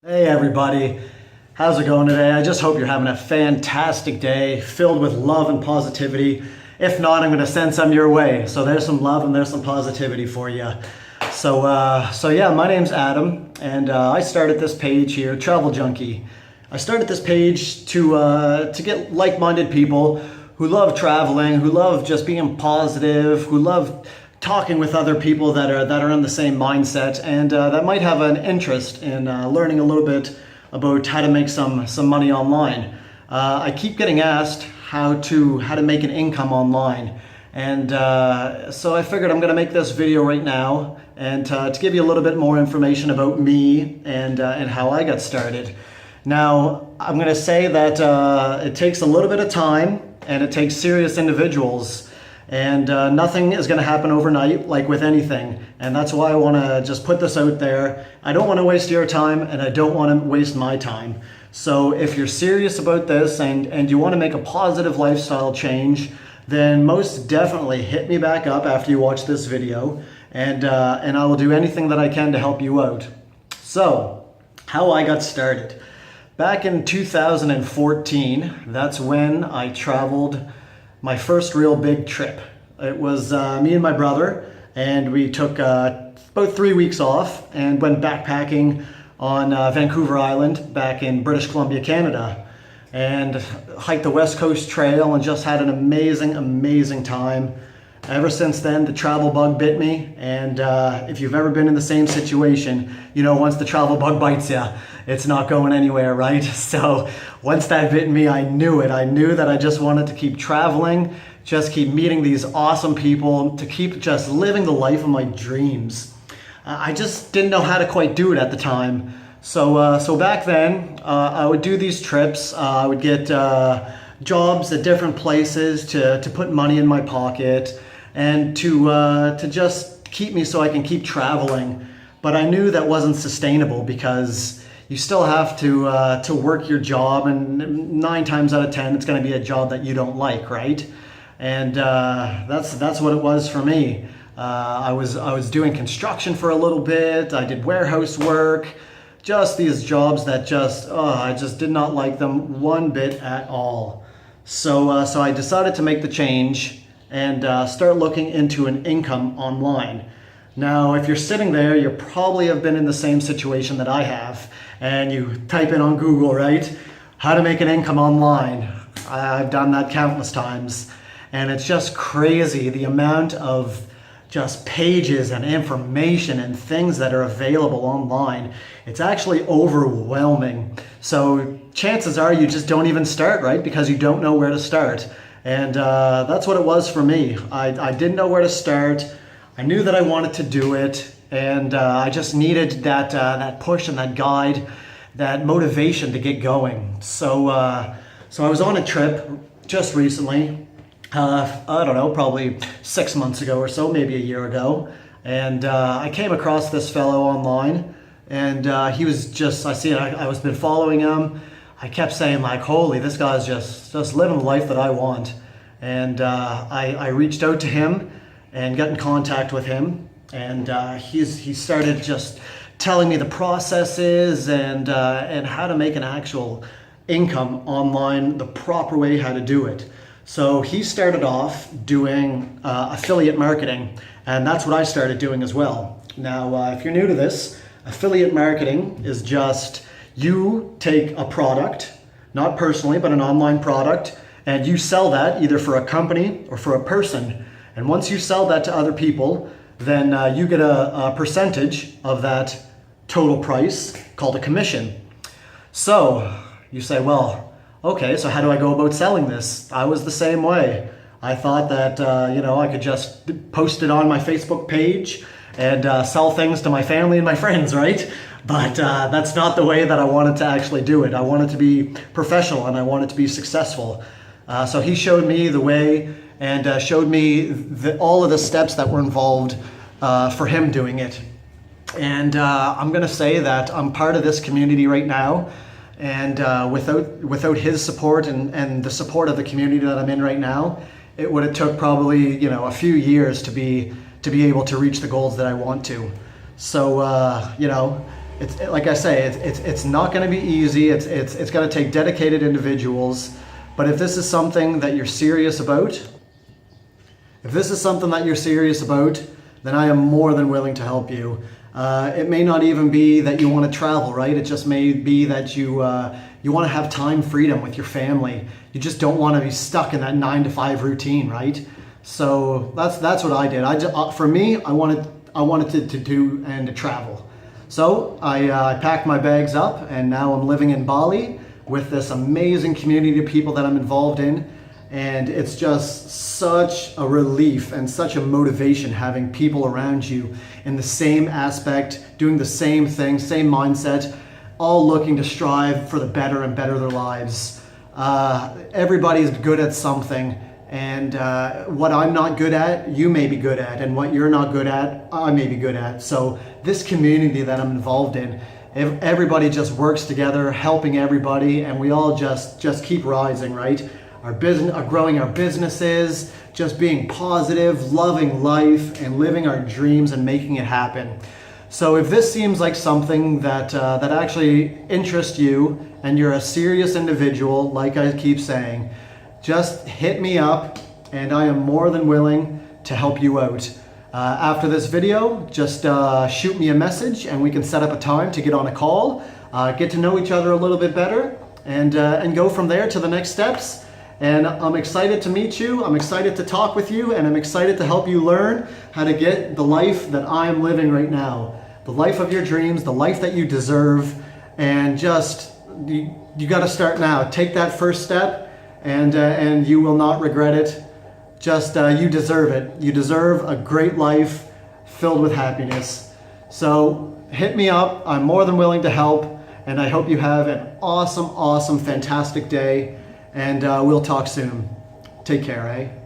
Hey everybody, how's it going today? I just hope you're having a fantastic day filled with love and positivity. If not, I'm going to send some your way. So there's some love and there's some positivity for you. So yeah, my name's Adam, and I started this page here, Travel Junkie. I started this page to get like-minded people who love traveling, who love just being positive, who love talking with other people that are in the same mindset, and that might have an interest in learning a little bit about how to make some money online. I keep getting asked how to make an income online, and so I figured I'm going to make this video right now and to give you a little bit more information about me and how I got started. Now, I'm going to say that it takes a little bit of time and it takes serious individuals. And nothing is going to happen overnight, like with anything. And that's why I want to just put this out there. I don't want to waste your time, and I don't want to waste my time. So if you're serious about this and you want to make a positive lifestyle change, then most definitely hit me back up after you watch this video, and I will do anything that I can to help you out. So, how I got started. Back in 2014, that's when I traveled my first real big trip. It was me and my brother, and we took about 3 weeks off and went backpacking on Vancouver Island back in British Columbia, Canada, and hiked the West Coast Trail and just had an amazing time. Ever since then, the travel bug bit me, and if you've ever been in the same situation, you know once the travel bug bites you, it's not going anywhere, right? So once that bit me, I knew it. I knew that I just wanted to keep traveling, just keep meeting these awesome people, to keep just living the life of my dreams. I just didn't know how to quite do it at the time. So back then, I would do these trips. I would get jobs at different places to put money in my pocket and to just keep me so I can keep traveling. But I knew that wasn't sustainable because you still have to work your job, and 9 times out of 10 it's going to be a job that you don't like, right? And that's what it was for me. I was doing construction for a little bit. I did warehouse work, just these jobs that I just did not like them one bit at all. So I decided to make the change and start looking into an income online. Now, if you're sitting there, you probably have been in the same situation that I have, and you type in on Google, right? How to make an income online. I've done that countless times, and it's just crazy the amount of just pages and information and things that are available online. It's actually overwhelming. So chances are you just don't even start, right? Because you don't know where to start. And that's what it was for me. I didn't know where to start. I knew that I wanted to do it, and I just needed that push and that guide, that motivation to get going. So I was on a trip just recently, I don't know, probably 6 months ago or so, maybe a year ago, and I came across this fellow online, and he was just, I was been following him. I kept saying like, holy, this guy's just living the life that I want. And I reached out to him and got in contact with him, and he started just telling me the processes and how to make an actual income online, the proper way how to do it. So he started off doing affiliate marketing, and that's what I started doing as well. Now, if you're new to this, affiliate marketing is just you take a product, not personally, but an online product, and you sell that either for a company or for a person. And once you sell that to other people, then you get a percentage of that total price called a commission. So you say, well, okay, so how do I go about selling this? I was the same way. I thought that I could just post it on my Facebook page and sell things to my family and my friends, right? But that's not the way that I wanted to actually do it. I wanted to be professional and I wanted to be successful. So he showed me the way and showed me all of the steps that were involved for him doing it. And I'm gonna say that I'm part of this community right now, and without his support and the support of the community that I'm in right now, it would have took probably a few years to be able to reach the goals that I want to. So like I say, it's not going to be easy. It's going to take dedicated individuals. But if this is something that you're serious about, then I am more than willing to help you. It may not even be that you want to travel, right? It just may be that you want to have time freedom with your family. You just don't want to be stuck in that 9-to-5 routine, right? So that's what I did. For me, I wanted to do and to travel. So I packed my bags up, and now I'm living in Bali with this amazing community of people that I'm involved in. And it's just such a relief and such a motivation having people around you in the same aspect, doing the same thing, same mindset, all looking to strive for the better and better their lives. Everybody's good at something, and what I'm not good at, you may be good at, and what you're not good at, I may be good at. So this community that I'm involved in, everybody just works together, helping everybody, and we all just keep rising, right? Growing our businesses, just being positive, loving life, and living our dreams and making it happen. So if this seems like something that actually interests you, and you're a serious individual, like I keep saying, just hit me up, and I am more than willing to help you out. After this video, just shoot me a message, and we can set up a time to get on a call, get to know each other a little bit better, and go from there to the next steps. And I'm excited to meet you, I'm excited to talk with you, and I'm excited to help you learn how to get the life that I am living right now. The life of your dreams, the life that you deserve, and just, you gotta start now. Take that first step, and you will not regret it. Just, you deserve it. You deserve a great life filled with happiness. So hit me up, I'm more than willing to help, and I hope you have an awesome, fantastic day. And we'll talk soon. Take care, eh?